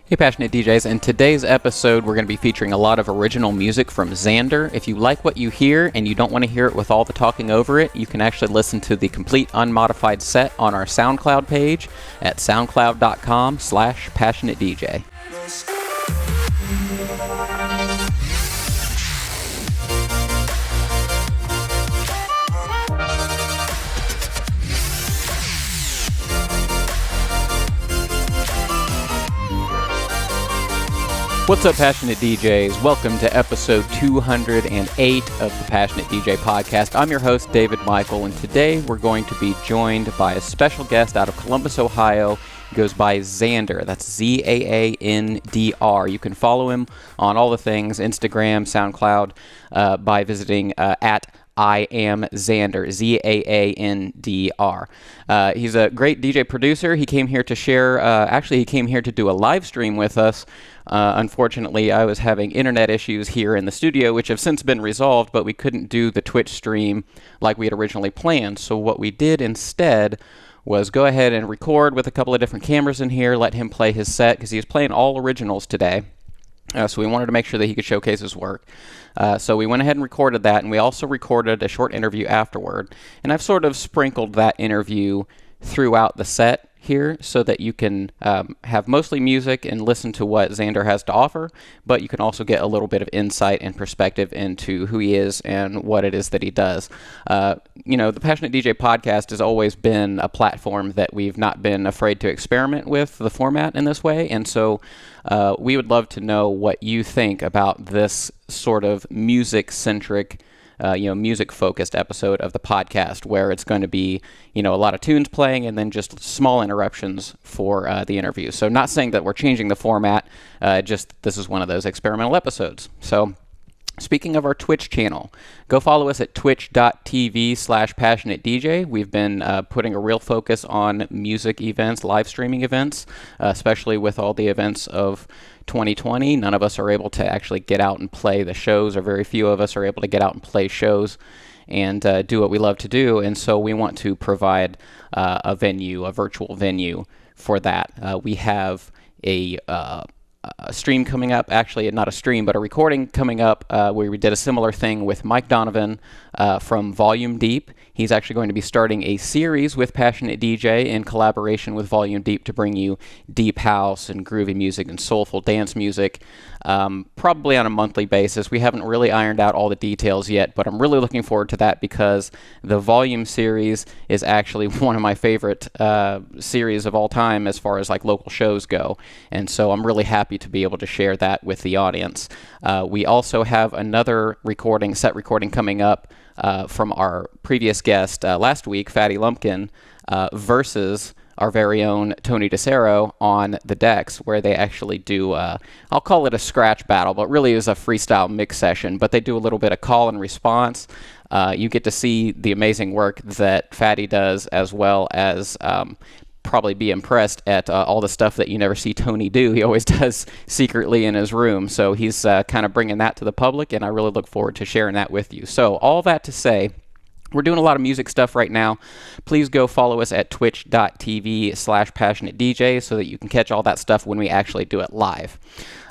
Hey Passionate DJs, in today's episode we're going to be featuring a lot of original music from Xander. If you like what you hear and you don't want to hear it with all the talking over it, you can actually listen to the complete unmodified set on our SoundCloud page at soundcloud.com/passionatedj. What's up, Passionate DJs? Welcome to episode 208 of the Passionate DJ podcast. I'm your host, David Michael, and today we're going to be joined by a special guest out of Columbus, Ohio. He goes by Xander. That's ZAANDR. You can follow him on all the things, Instagram, SoundCloud, by visiting at I am Xander, ZAANDR. He's a great DJ producer. He came here to share, he came here to do a live stream with us. Unfortunately, I was having internet issues here in the studio, which have since been resolved, but we couldn't do the Twitch stream like we had originally planned. So what we did instead was go ahead and record with a couple of different cameras in here, let him play his set, because he was playing all originals today. So we wanted to make sure that he could showcase his work. So we went ahead and recorded that, and we also recorded a short interview afterward. And I've sort of sprinkled that interview throughout the set here so that you can have mostly music and listen to what Xander has to offer, but you can also get a little bit of insight and perspective into who he is and what it is that he does. The Passionate DJ podcast has always been a platform that we've not been afraid to experiment with the format in this way, and so we would love to know what you think about this sort of music-centric music-focused episode of the podcast, where it's going to be, a lot of tunes playing and then just small interruptions for the interview. So not saying that we're changing the format, just this is one of those experimental episodes. So speaking of our Twitch channel, go follow us at twitch.tv/passionatedj. We've been putting a real focus on music events, live streaming events, especially with all the events of 2020. None of us are able to actually get out and play the shows, or very few of us are able to get out and play shows and do what we love to do. And so we want to provide a virtual venue for that. We have a stream coming up, actually not a stream, but a recording coming up where we did a similar thing with Mike Donovan from Volume Deep. He's actually going to be starting a series with Passionate DJ in collaboration with Volume Deep to bring you deep house and groovy music and soulful dance music, probably on a monthly basis. We haven't really ironed out all the details yet, but I'm really looking forward to that because the Volume series is actually one of my favorite series of all time as far as like local shows go, and so I'm really happy to be able to share that with the audience. We also have another set recording coming up from our previous guest last week, Fatty Lumpkin, versus our very own Tony DeCero on the decks, where they actually do, I'll call it a scratch battle, but really is a freestyle mix session, but they do a little bit of call and response. You get to see the amazing work that Fatty does, as well as probably be impressed at all the stuff that you never see Tony do. He always does secretly in his room. So he's kind of bringing that to the public, and I really look forward to sharing that with you. So all that to say, we're doing a lot of music stuff right now. Please go follow us at twitch.tv/passionatedj so that you can catch all that stuff when we actually do it live.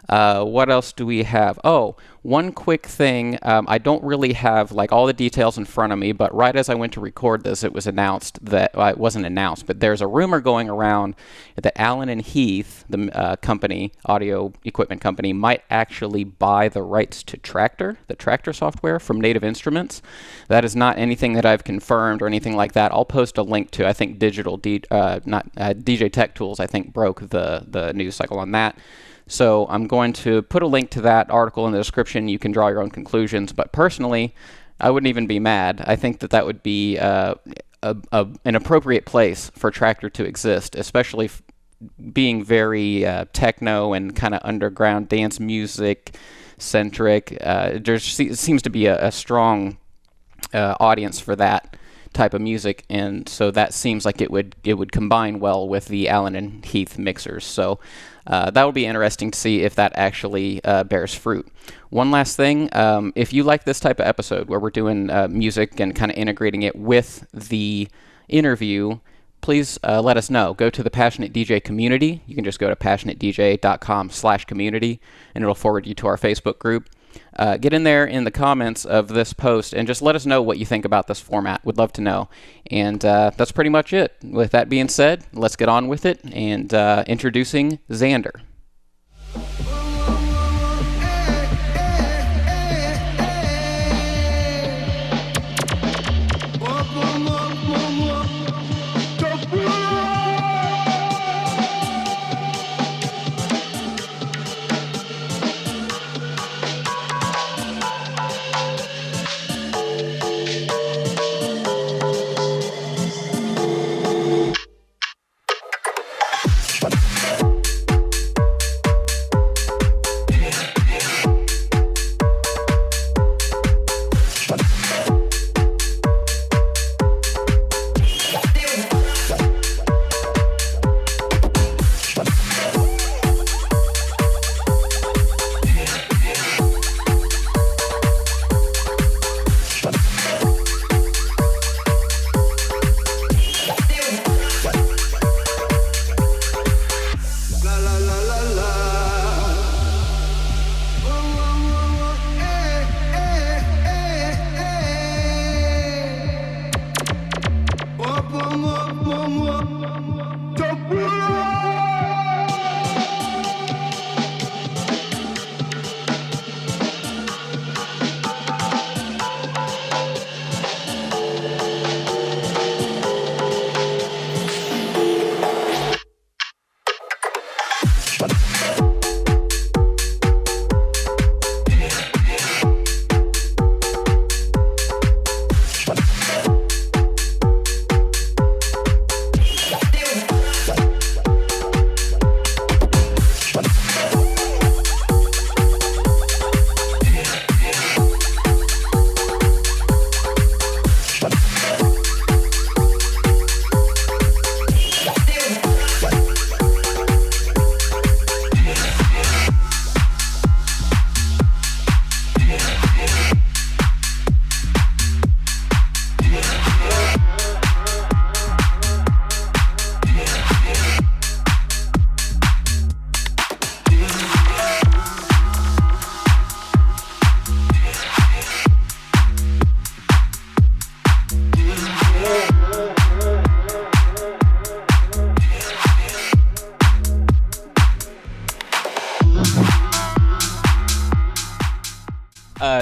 What else do we have? Oh, one quick thing. I don't really have like all the details in front of me, but right as I went to record this, it was announced that, it wasn't announced, but there's a rumor going around that Allen and Heath, the company, audio equipment company, might actually buy the rights to Traktor, the Traktor software from Native Instruments. That is not anything that I've confirmed or anything like that. I'll post a link to, I think, DJ Tech Tools, I think, broke the news cycle on that. So I'm going to put a link to that article in the description. You can draw your own conclusions. But personally, I wouldn't even be mad. I think that would be an appropriate place for Traktor to exist, especially being very techno and kind of underground dance music centric. There seems to be a strong audience for that type of music, and so that seems like it would combine well with the Allen and Heath mixers. So that will be interesting to see if that actually bears fruit. One last thing, if you like this type of episode where we're doing music and kind of integrating it with the interview, please let us know. Go to the Passionate DJ community. You can just go to passionatedj.com/community, and it'll forward you to our Facebook group. Get in there in the comments of this post and just let us know what you think about this format. We'd love to know. And that's pretty much it. With that being said, let's get on with it. And introducing Xander.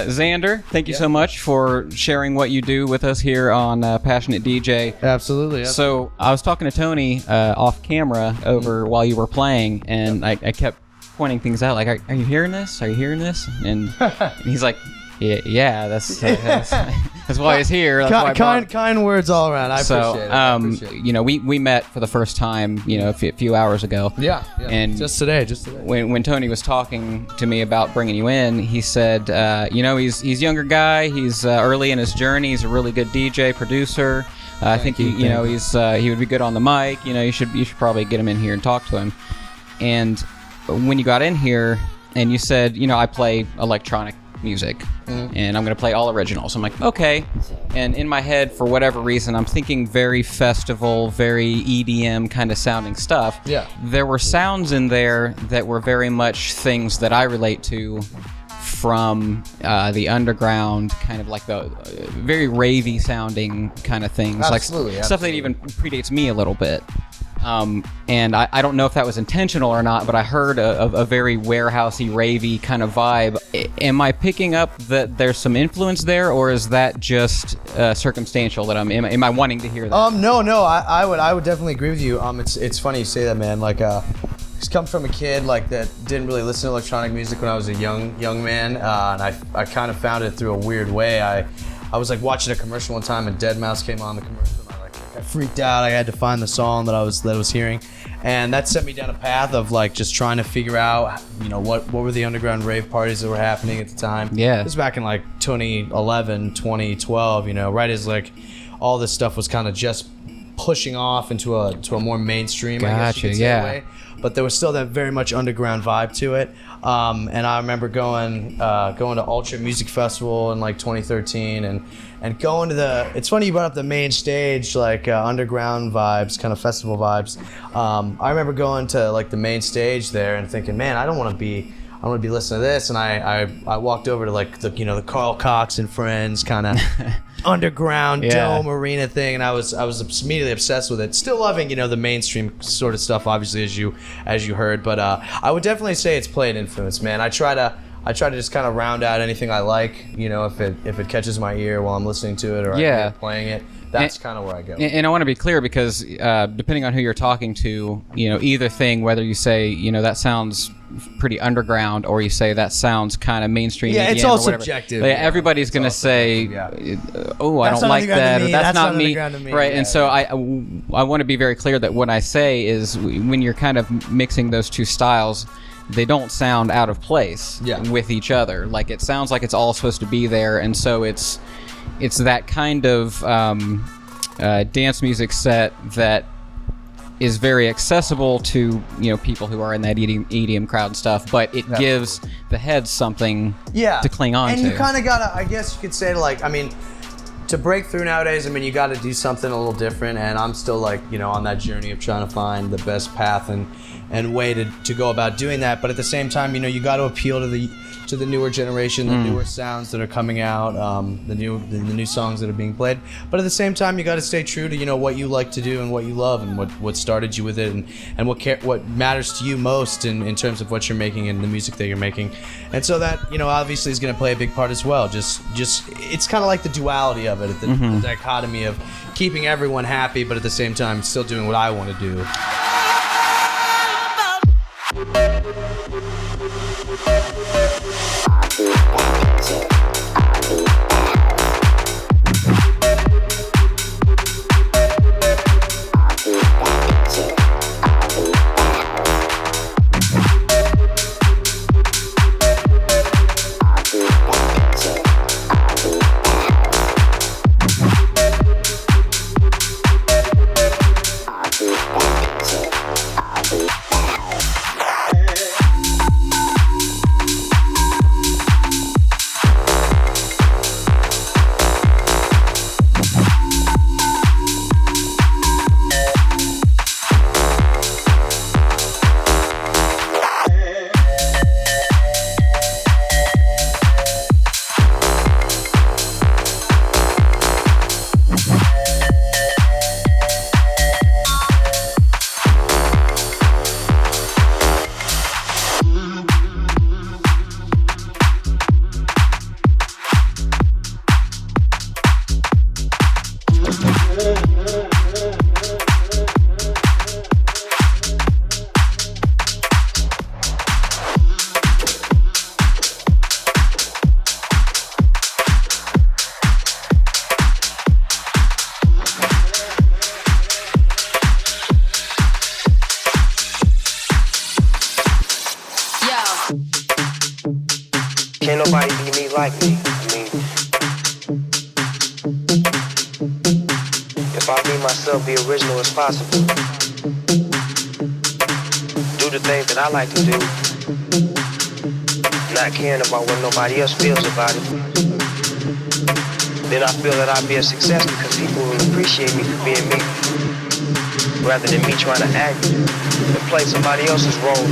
Xander, thank you so much for sharing what you do with us here on Passionate DJ. Absolutely. So I was talking to Tony off camera over while you were playing, and I kept pointing things out, like, are you hearing this? Are you hearing this? And he's like, yeah, that's why he's here. That's kind words all around. I appreciate it. You know, we met for the first time, you know, a few hours ago. Yeah. And just today. When Tony was talking to me about bringing you in, he said, you know, he's a younger guy. He's early in his journey. He's a really good DJ producer. I think you know he would be good on the mic. You know, you should probably get him in here and talk to him. And when you got in here and you said, you know, I play electronic music and I'm going to play all originals. I'm like, okay. And in my head, for whatever reason, I'm thinking very festival, very EDM kind of sounding stuff. Yeah. There were sounds in there that were very much things that I relate to from the underground, kind of like the very ravey sounding kind of things. Absolutely. Stuff that even predates me a little bit. And I don't know if that was intentional or not, but I heard a very warehousey, ravey kind of vibe. Am I picking up that there's some influence there, or is that just circumstantial? That am I wanting to hear that? No. I would definitely agree with you. It's funny you say that, man. Like, just come from a kid like that didn't really listen to electronic music when I was a young man, and I kind of found it through a weird way. I was like watching a commercial one time, and Deadmau5 came on the commercial. I freaked out. I had to find the song that I was hearing, and that sent me down a path of like just trying to figure out, you know, what were the underground rave parties that were happening at the time. Yeah, it was back in like 2011, 2012. You know, right as like all this stuff was kind of just pushing off into a more mainstream. Gotcha. I guess you could say, yeah. way. but there was still that very much underground vibe to it. And I remember going to Ultra Music Festival in like 2013 and going to it's funny you brought up the main stage, like underground vibes, kind of festival vibes. I remember going to like the main stage there and thinking, man, I want to be listening to this. And I walked over to like the Carl Cox and Friends kind of underground dome arena thing, and I was immediately obsessed with it. Still loving the mainstream sort of stuff, obviously, as you heard, but I would definitely say it's played influence, man. I try to just kind of round out anything I like, if it catches my ear while I'm listening to it or I'm playing it. That's kind of where I go. And I want to be clear because depending on who you're talking to, either thing, whether you say, that sounds pretty underground or you say that sounds kind of mainstream. Yeah, it's all subjective. Everybody's going to say, oh, I don't like that, or that's not me. Right, and so I want to be very clear that what I say is when you're kind of mixing those two styles, they don't sound out of place with each other. Like, it sounds like it's all supposed to be there, and so it's that kind of dance music set that is very accessible to people who are in that EDM crowd and stuff, but it gives the heads something to cling on to. And you kind of gotta, I guess you could say, to break through nowadays, you gotta do something a little different, and I'm still on that journey of trying to find the best path and way to go about doing that. But at the same time, you got to appeal to the newer generation, the newer sounds that are coming out, the new songs that are being played. But at the same time, you got to stay true to what you like to do and what you love and what started you with it and what matters to you most in terms of what you're making and the music that you're making. And so that obviously is going to play a big part as well. Just it's kind of like the duality of it, the dichotomy of keeping everyone happy, but at the same time still doing what I want to do. Can't nobody be me like me. If I be myself, be original as possible. Do the things that I like to do. Not caring about what nobody else feels about it. Then I feel that I'll be a success because people will appreciate me for being me. Rather than me trying to act and play somebody else's role.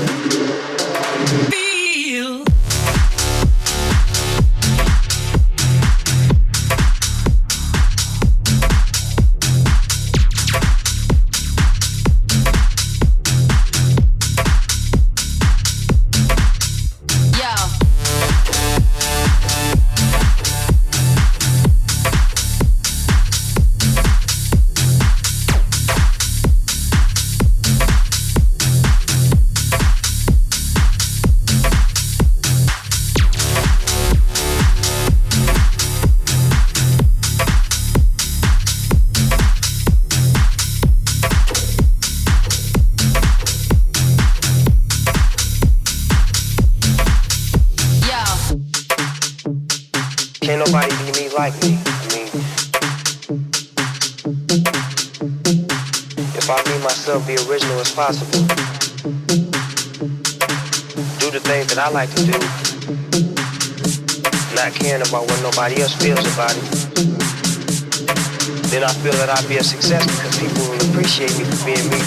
Can't nobody be me like me. If I be myself, be original as possible. the things that I like to do, not caring about what nobody else feels about it, then I feel that I'll be a success because people will appreciate me for being me,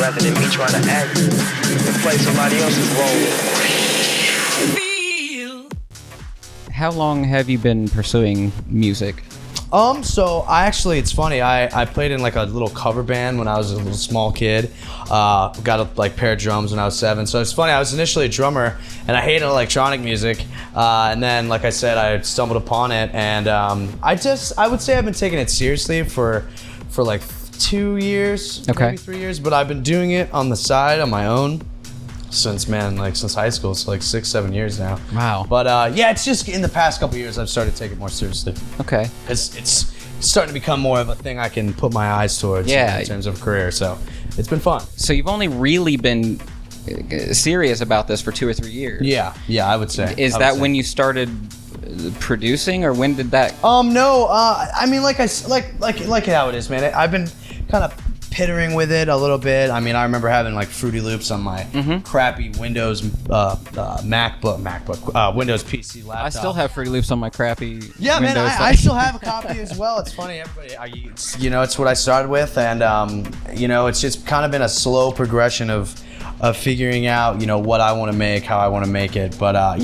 rather than me trying to act and play somebody else's role. How long have you been pursuing music? So it's funny. I played in like a little cover band when I was a little small kid. Got a like pair of drums when I was 7. So it's funny. I was initially a drummer, and I hated electronic music. And then, like I said, I stumbled upon it, and I would say I've been taking it seriously for like 2 years, maybe 3 years. But I've been doing it on the side on my own since high school. So like 6-7 years now. Wow. But yeah, it's just in the past couple years I've started to take it more seriously. Okay. It's starting to become more of a thing I can put my eyes towards in terms of career. So it's been fun. So you've only really been serious about this for 2 or 3 years. Yeah, I would say. Is that when you started producing, or when did that? No. I mean, like how it is, man. I've been kind of pittering with it a little bit. I mean, I remember having like Fruity Loops on my crappy Windows MacBook, Windows PC laptop. I still have Fruity Loops on my crappy Windows. Man, I still have a copy as well. It's funny, everybody. It's what I started with, and it's just kind of been a slow progression of figuring out, what I want to make, how I want to make it. But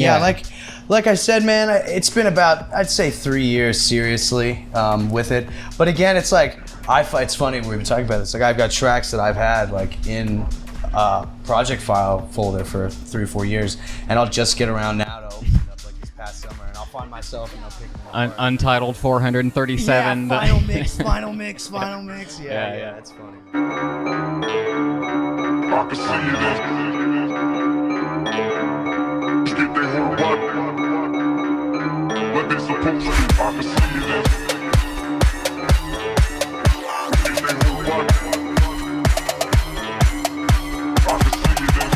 like I said, man, it's been about, I'd say 3 years seriously with it. But again, it's like, it's funny, we've been talking about this. Like, I've got tracks that I've had like in project file folder for 3 or 4 years, and I'll just get around now to open it up like this past summer, and I'll find myself and I'll pick them up. Untitled 437. Yeah, final mix. Yeah, that's funny. I can see you there. Get their whole body. What they supposed to do. I can see you there. Get their whole body. I can see you there.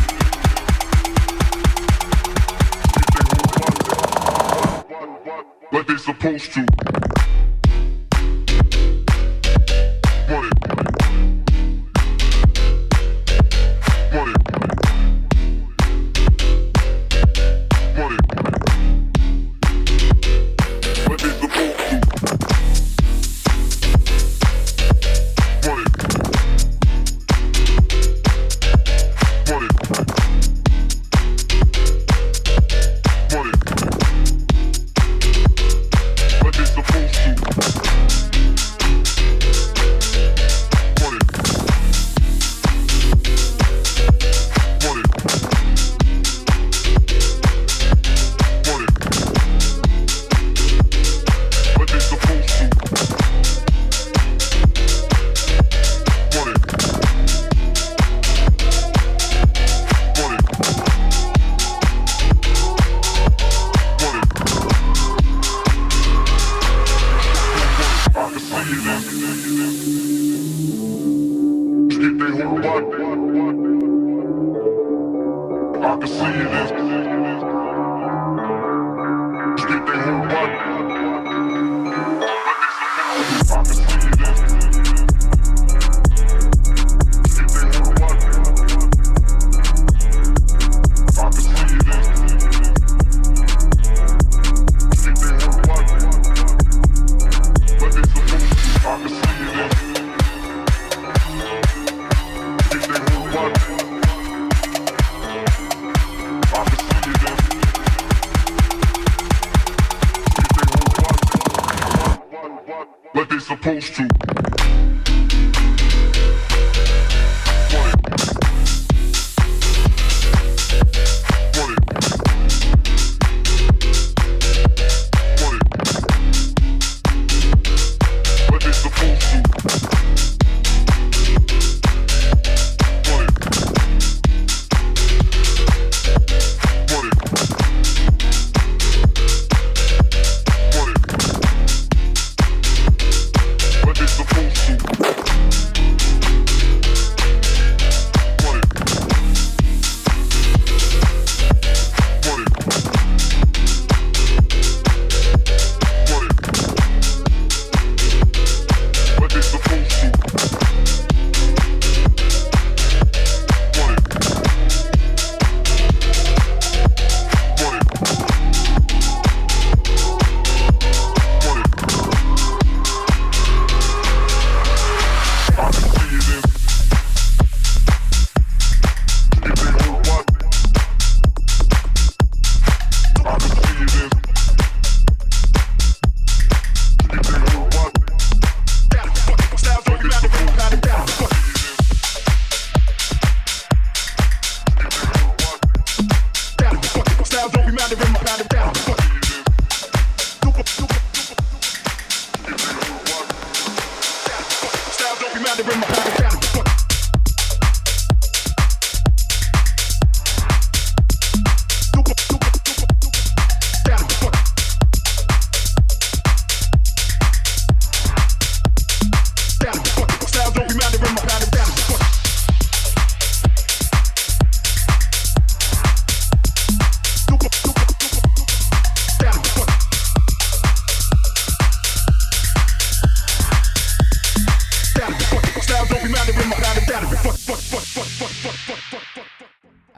Get their whole body. What they supposed to. Want it. What they supposed to. What they supposed to.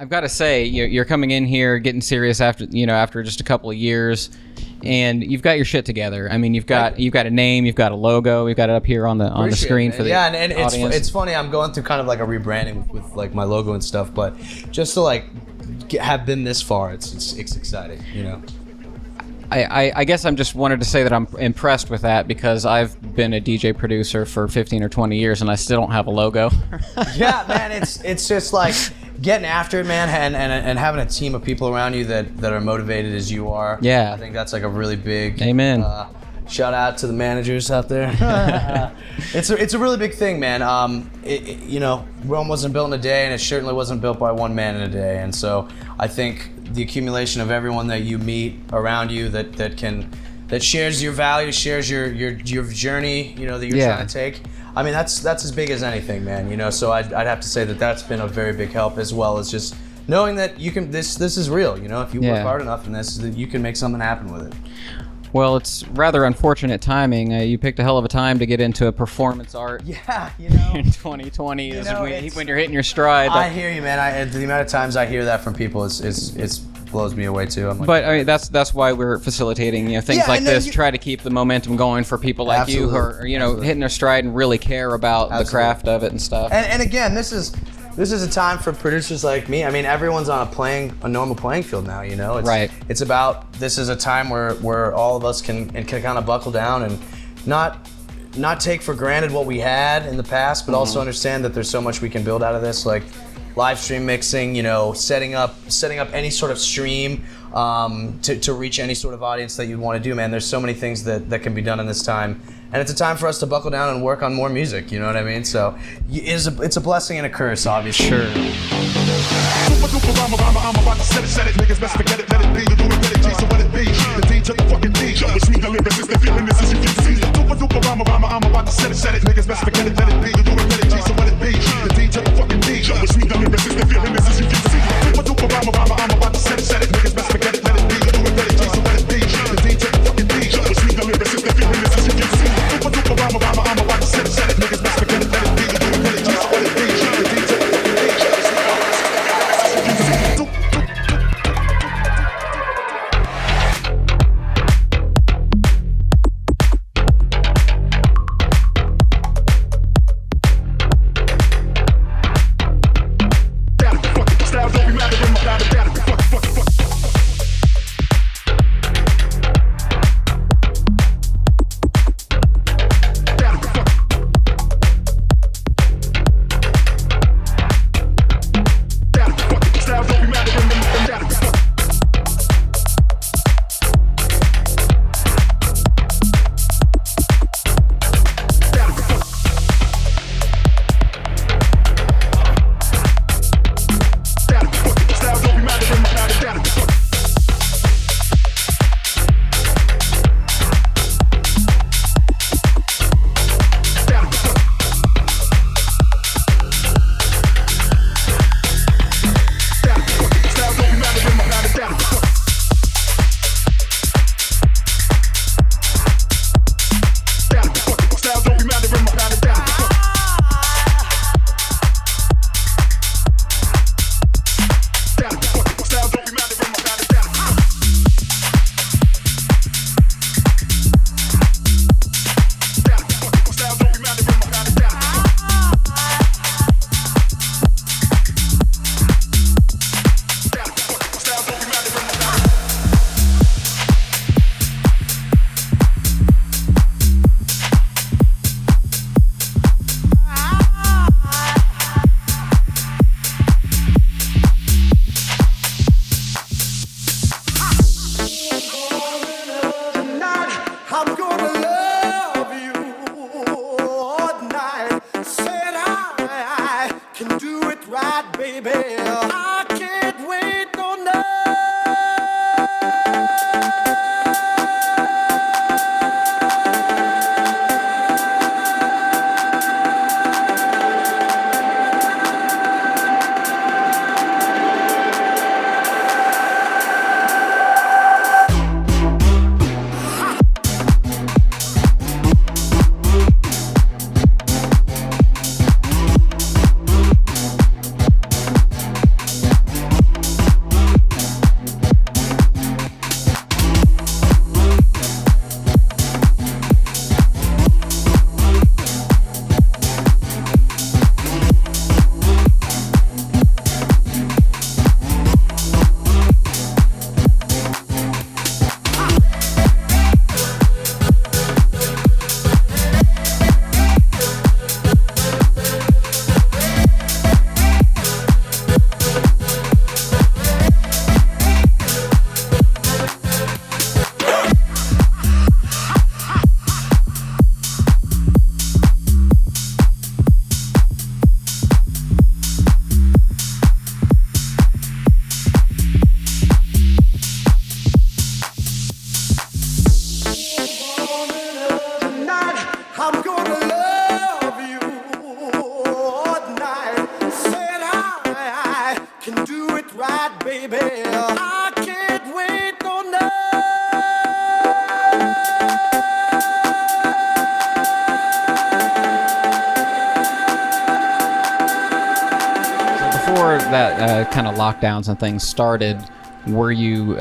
I've got to say, you're coming in here, getting serious after just a couple of years, and you've got your shit together. I mean, you've got a name, you've got a logo, we've got it up here on the screen for the and audience. it's funny. I'm going through kind of like a rebranding with like my logo and stuff, but just to like have been this far, it's exciting, you know. I guess I'm just wanted to say that I'm impressed with that because I've been a DJ producer for 15 or 20 years and I still don't have a logo. Yeah, man, it's just like getting after it, man, and having a team of people around you that are motivated as you are. Yeah. I think that's like a really big Amen. Shout out to the managers out there. It's a really big thing, man. You know, Rome wasn't built in a day, and it certainly wasn't built by one man in a day. And so I think the accumulation of everyone that you meet around you that shares your values, shares your journey, you know, that you're trying to take. I mean, that's as big as anything, man. You know, so I'd have to say that's been a very big help, as well as just knowing that you can. This is real. You know, if you work hard enough in this, that you can make something happen with it. Well, it's rather unfortunate timing. You picked a hell of a time to get into a performance art. Yeah, you know. In 2020 when you're hitting your stride. I hear you, man. The amount of times I hear that from people is blows me away too. I'm like, but I mean, that's why we're facilitating things like this. Try to keep the momentum going for people like you who are hitting their stride and really care about the craft of it and stuff. And again, this is a time for producers like me. I mean, everyone's on a normal playing field now, you know? It's about, this is a time where all of us can kind of buckle down and not take for granted what we had in the past, but also understand that there's so much we can build out of this, like live stream mixing, you know, setting up any sort of stream to reach any sort of audience that you want to do, man. There's so many things that can be done in this time. And it's a time for us to buckle down and work on more music, you know what I mean? So it's a blessing and a curse, obviously. Sure. Super duper I'm about to set it. Niggas best forget it, let it be. You do it, let it G, so let it be. The D to the fucking D. Which means the lyricist, they're feeling this as you can see. Super duper I'm about to set it. Niggas best forget it, let it be. You do it, let it G, so let it be. The D to the fucking D. Which means the lyricist, they're feeling this as you can see. Super duper I'm about to set it. Niggas best forget it, let it be. You do it, let it G, so let it be. The D to the fucking D. Which means the lyricist, they're feeling this as you can see. Super duper I'm about to set it. Niggas best forget it, let it be. You do it, let it G, so let it be. The D to the fucking D. Styles don't be matter when my battery. I can't wait no night. Before that kind of lockdowns and things started, were you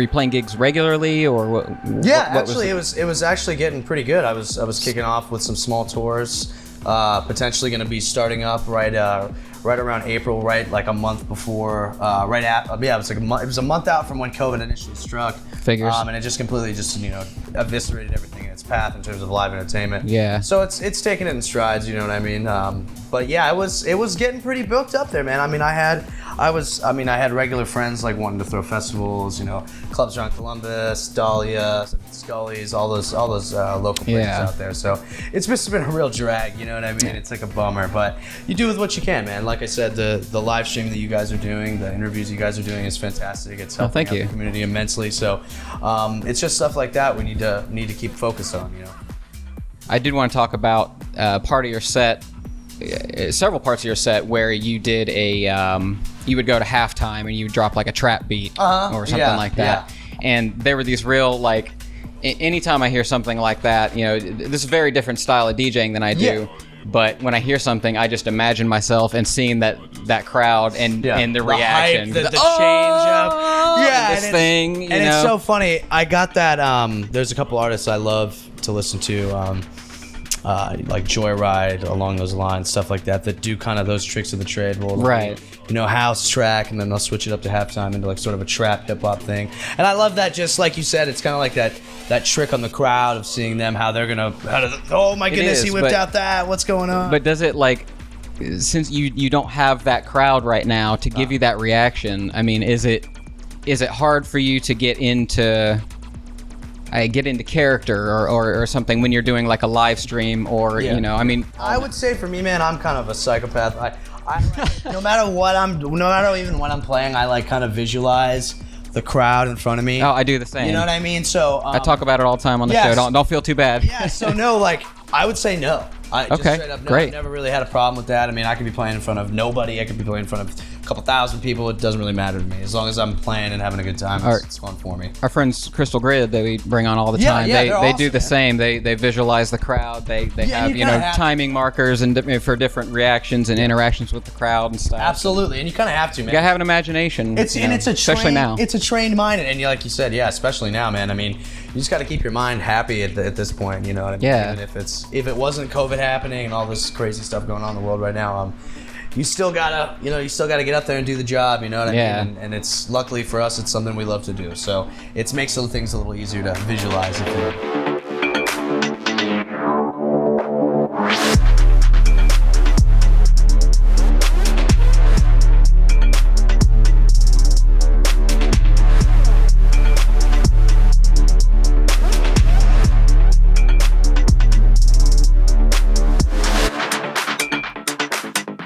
playing gigs regularly, or what? Yeah, what actually, it was actually getting pretty good. I was kicking off with some small tours, potentially going to be starting up right around April, right like a month before, it was a month out from when COVID initially struck. Figures. And it just completely eviscerated everything in its path in terms of live entertainment. Yeah. So it's taking it in strides, you know what I mean? But yeah, it was getting pretty booked up there, man. I mean, I had regular friends like wanting to throw festivals, clubs around Columbus, Dahlia, Scully's, all those local places out there. So it's just been a real drag, you know what I mean? It's like a bummer, but you do with what you can, man. Like I said, the live stream that you guys are doing, the interviews you guys are doing is fantastic. It's helping out the community immensely. So it's just stuff like that we need to keep focused on, I did want to talk about part of your set, several parts of your set where you did you would go to halftime and you would drop like a trap beat or something like that. Yeah. And there were these real, like, anytime I hear something like that, this is a very different style of DJing than I do. Yeah. But when I hear something, I just imagine myself and seeing that crowd and the reaction. Hype, the change up. Yeah, this thing. And it's so funny. I got that. There's a couple artists I love to listen to, like Joyride, along those lines, stuff like that do kind of those tricks of the trade. Right. House track, and then they'll switch it up to halftime into like sort of a trap hip hop thing. And I love that, just like you said, it's kind of like that trick on the crowd of seeing them, how they're gonna, oh my goodness, he whipped out that, what's going on? But does it, like, since you don't have that crowd right now to give you that reaction, I mean, is it hard for you to get into character or something when you're doing like a live stream or I mean, I would say for me, man, I'm kind of a psychopath. I no matter even when I'm playing, I like kind of visualize the crowd in front of me. Oh, I do the same. You know what I mean? So I talk about it all the time on the show. Don't feel too bad. Yeah. So no, like I would say no. Just straight up, no. Great. I've never really had a problem with that. I mean, I could be playing in front of nobody. I could be playing in front of a couple thousand people. It doesn't really matter to me. As long as I'm playing and having a good time, it's fun for me. Our friends Crystal Grid, they bring on all the time. They awesome, do the same. They visualize the crowd. They have timing markers and for different reactions and interactions with the crowd and stuff. Absolutely, and you kind of have to, man. You gotta have an imagination. Especially now. It's a trained mind, and like you said, especially now, man. I mean, you just got to keep your mind happy at this point. You know what I mean? Yeah. Even if it wasn't COVID happening and all this crazy stuff going on in the world right now, you still gotta get up there and do the job. You know what I mean? And it's, luckily for us, it's something we love to do. So it makes things a little easier to visualize.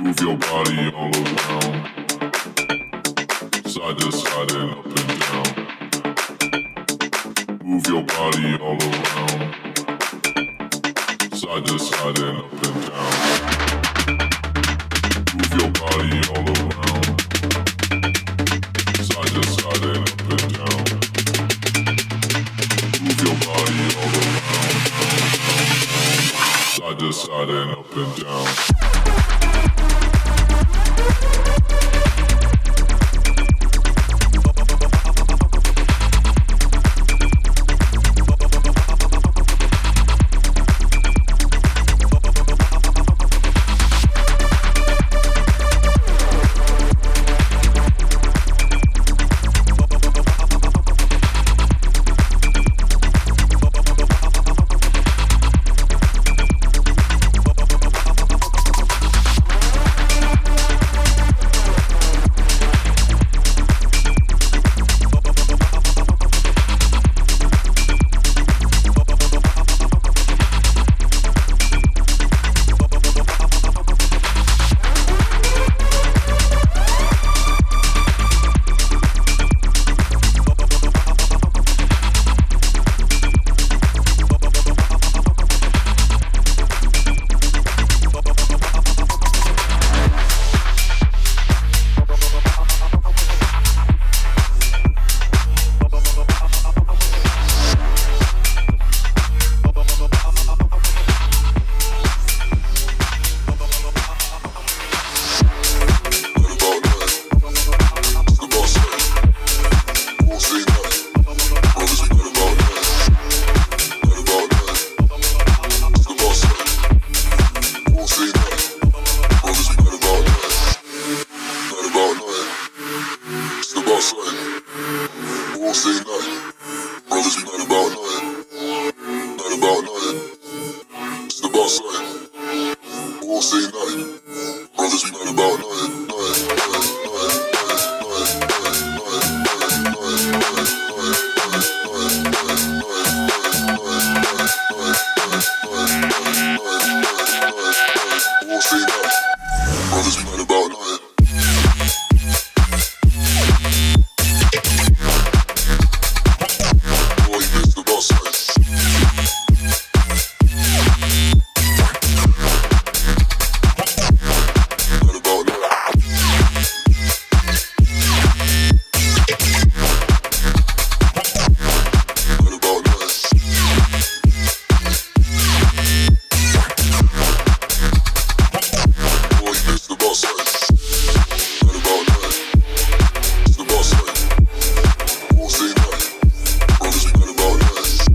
Move your body all around, side to side and up and down. Move your body all around, side to side and up and down. Move your body all around, side to side and up and down. Move your body all around, side to side and up and down. something. We won't say nothing. Brothers, we not about nothing. Not about nothing. It's about something. We won't say nothing. Brothers, we not about nothing. Nothing, nothing, nothing, nothing, nothing, nothing, nothing, nothing, we won't say nothing. Brothers, we not about nothing. Boy, you missed about something. Not about nothing. Not about nothing. Boy, you missed about something. Not about nothing. It's about something. We won't say nothing. Brothers, we not about nothing.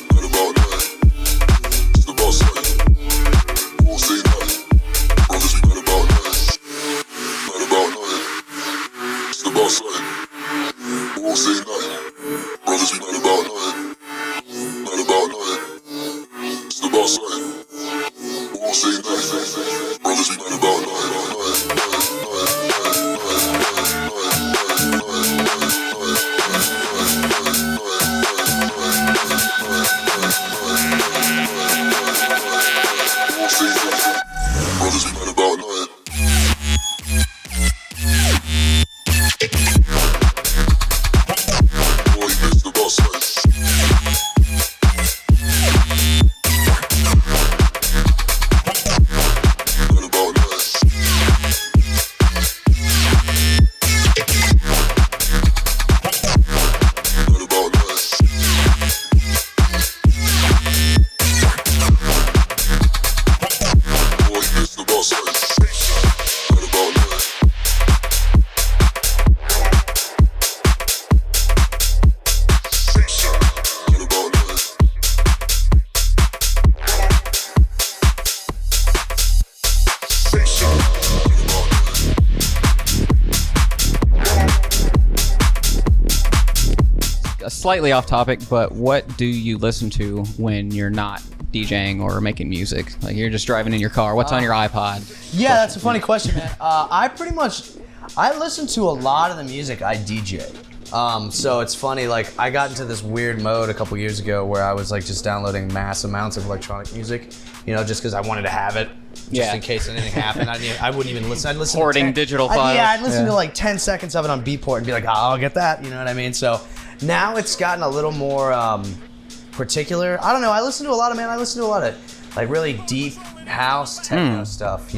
Not about nothing. It's about something. We won't say nothing. Brothers, we not about nothing. Not about nothing. It's about something. We won't say nothing. Brothers, we not about nothing. Not about nothing. It's about something. We won't say nothing. Brothers, we not about nothing. Brothers, we not about nothing. Boy, you missed about something. Not about nothing. Not about nothing. Boy, you missed about something. Not about nothing. Not about nothing. Slightly off topic, but what do you listen to when you're not DJing or making music? Like you're just driving in your car. What's on your iPod? Yeah, that's a funny question, man. I listen to a lot of the music I DJ. So it's funny, like I got into this weird mode a couple years ago where I was like just downloading mass amounts of electronic music, just because I wanted to have it, just in case anything happened. I wouldn't even listen. I'd listen Hoarding to digital files. I'd listen to like 10 seconds of it on Beatport and be like, oh, I'll get that, you know what I mean? So now it's gotten a little more particular. I don't know, I listen to a lot of like really deep house techno stuff,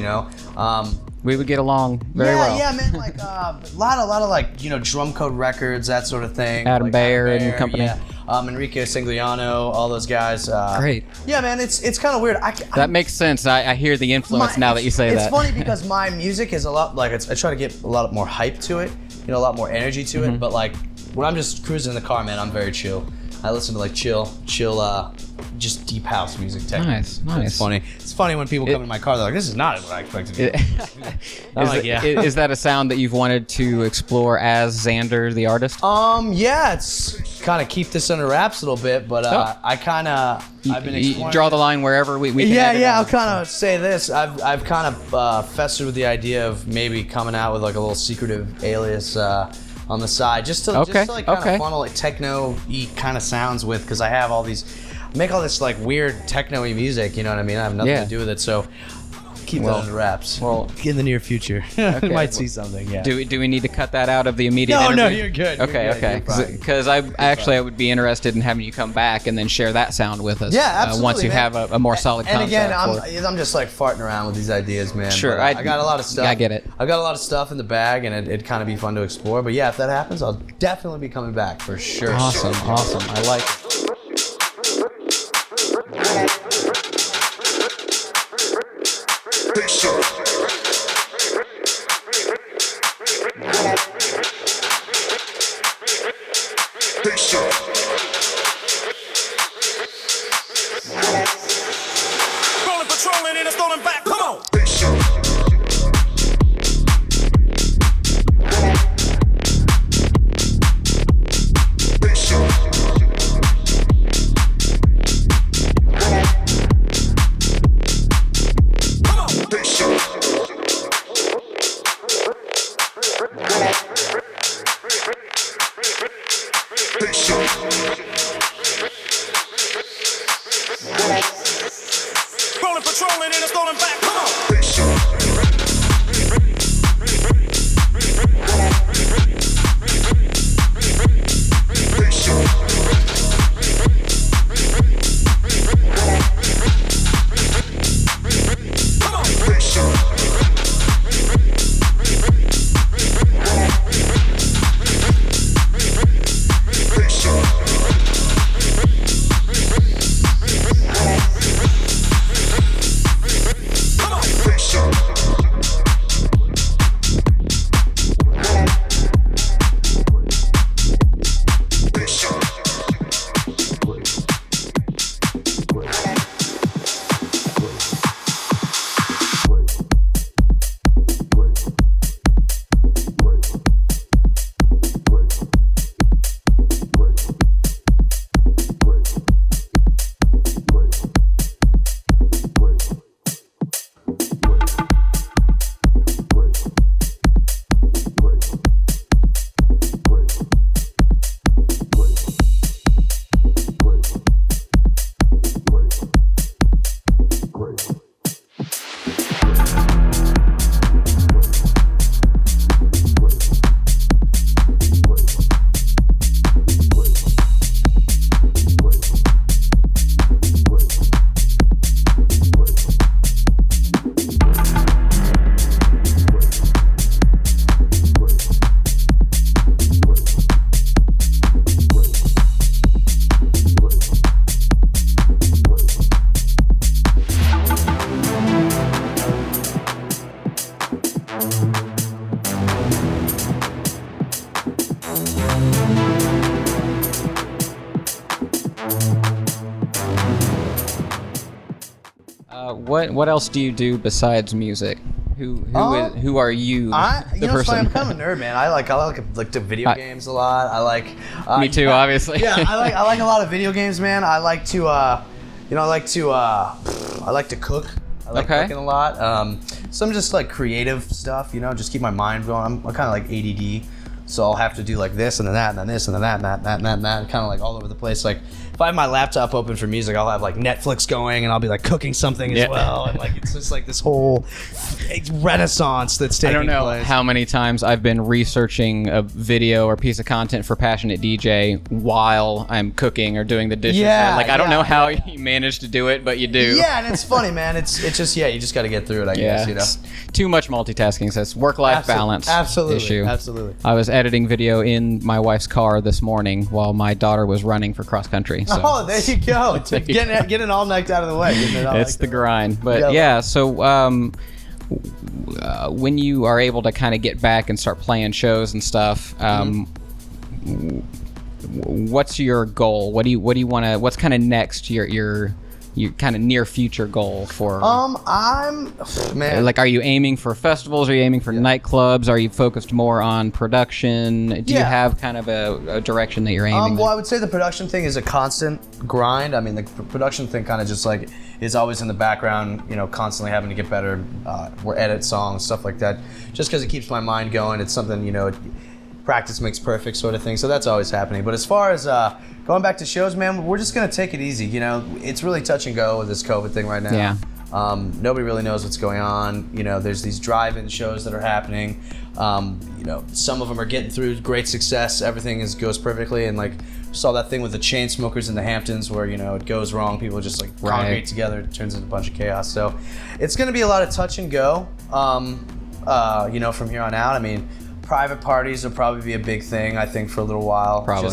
We would get along very well. Yeah, man. Like a lot of like drum code records, that sort of thing. Adam like Bayer and company. Yeah. Enrique Singliano, all those guys. Great. Yeah, man. It's kind of weird. That makes sense. I hear the influence now that you say that. It's funny because my music is a lot like I try to get a lot more hype to it, a lot more energy to it. But like when I'm just cruising in the car, man, I'm very chill. I listen to like chill, just deep house music techno. Nice. It's funny. It's funny when people come in my car. They're like, "This is not what I expected." Is that a sound that you've wanted to explore as Xander, the artist? Yeah, it's kind of keep this under wraps a little bit, but I've been exploring. You draw the line wherever we can. Yeah. I'll kind of say this. I've kind of festered with the idea of maybe coming out with like a little secretive alias on the side, just to like kind of funnel like techno-y kind of sounds with, because I have all these, make all this like weird techno-y music. You know what I mean? I have nothing to do with it, so. Keep that under wraps. Well, in the near future, we might see something. Yeah. Do we need to cut that out of the immediate? No, you're good. Okay. Because I would be interested in having you come back and then share that sound with us. Yeah, absolutely. Once you have a more solid and concept. And again, I'm just like farting around with these ideas, man. Sure. I got a lot of stuff. I get it. I got a lot of stuff in the bag, and it'd kind of be fun to explore. But yeah, if that happens, I'll definitely be coming back for sure. Awesome. I like it. Patrolling in a stolen back. Come on. Rolling, patrolling in a stolen back. Come on. What else do you do besides music? Who are you? You know, it's funny, I'm kind of a nerd, man. I like the video games a lot. I like. Me too, obviously. Yeah, I like a lot of video games, man. I like to, I like to cook. I like cooking a lot. Some just like creative stuff, just keep my mind going. I'm kind of like ADD, so I'll have to do like this and then that and then this and then that and that and that and that, kind of like all over the place. Like if I have my laptop open for music, I'll have like Netflix going and I'll be like cooking something as well, and like it's just like this whole renaissance that's taking place. I don't know how many times I've been researching a video or piece of content for Passionate DJ while I'm cooking or doing the dishes. I don't know how you manage to do it, but you do. Yeah, and it's funny, man. It's just you just got to get through it, I guess. It's too much multitasking, so it's work-life balance issue. Absolutely. I was editing video in my wife's car this morning while my daughter was running for cross country. So. Oh, there you go. Getting all night out of the way. It's the grind. But so when you are able to kind of get back and start playing shows and stuff, what's your goal? What do you want to? What's kind of next? Your kind of near future goal for? Like, are you aiming for festivals? Are you aiming for nightclubs? Are you focused more on production? Do you have kind of a direction that you're aiming? Well, I would say the production thing is a constant grind. I mean, the production thing kind of just like is always in the background, constantly having to get better, or edit songs, stuff like that, just because it keeps my mind going. It's something, practice makes perfect sort of thing, so that's always happening. But as far as going back to shows, man, we're just going to take it easy. It's really touch and go with this COVID thing right now. Yeah. Nobody really knows what's going on. There's these drive-in shows that are happening. Some of them are getting through great success. Everything goes perfectly, and like saw that thing with the chain smokers in the Hamptons where it goes wrong. People just like congregate together. It turns into a bunch of chaos. So it's going to be a lot of touch and go. From here on out. I mean, private parties will probably be a big thing, I think, for a little while. Probably.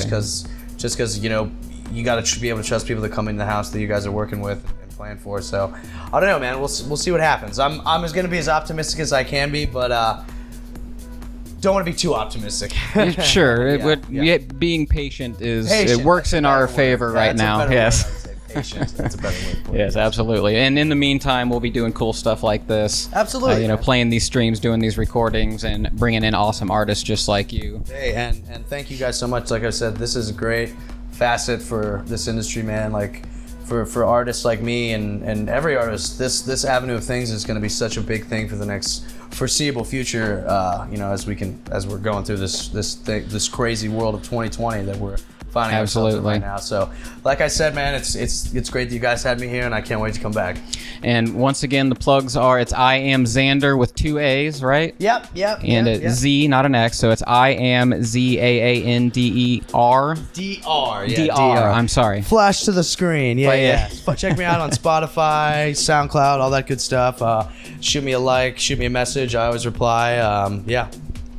Just because you got to be able to trust people that come in the house that you guys are working with and playing for. So I don't know, man. We'll see what happens. I'm going to be as optimistic as I can be, but don't want to be too optimistic. Sure. Being patient it works in our favor right now. Yes. Patient. That's a better word. Yes, absolutely. And in the meantime, we'll be doing cool stuff like this. Absolutely. Playing these streams, doing these recordings, and bringing in awesome artists just like you. Hey, and thank you guys so much. Like I said, this is a great facet for this industry, man. Like for artists like me and every artist, this avenue of things is going to be such a big thing for the next foreseeable future. As we're going through this crazy world of 2020 that we're finding ourselves in Absolutely. right now. So, like I said, man, it's great that you guys had me here, and I can't wait to come back. And once again, the plugs are, it's I am Xander with 2 A's, right? Yep. And yep. Z, not an X, so it's I am ZAANDER. DR. Yeah, DR. I'm sorry. Flash to the screen. Yeah, But yeah. Check me out on Spotify, SoundCloud, all that good stuff. Shoot me a like, shoot me a message. I always reply. Yeah.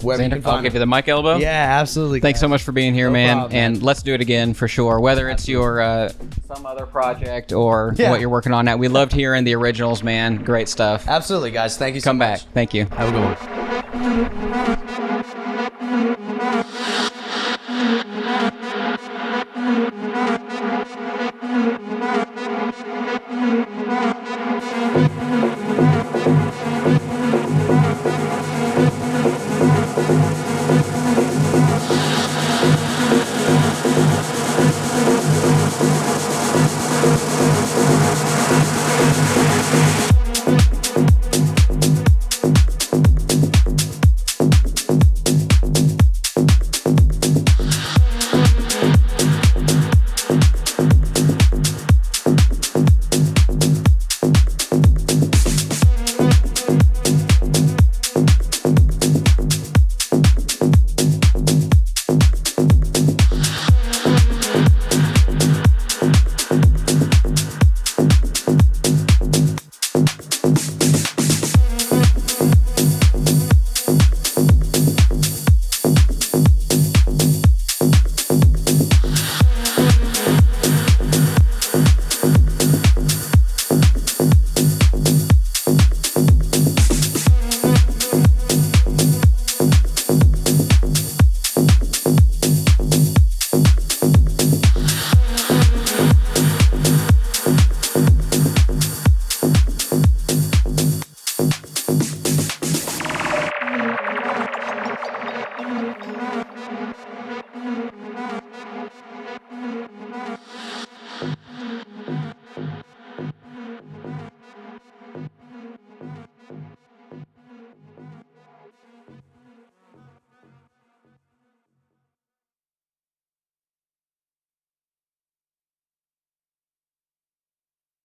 Wherever you can Xander, I'll find give you me. the mic elbow. Yeah, absolutely. Thanks so much for being here, No man. problem, man. And let's do it again for sure. Whether it's your some other project or Yeah. what you're working on now. We loved hearing the originals, man. Great stuff. Absolutely, guys. Thank you so Come much. back. Thank you. Have a good one.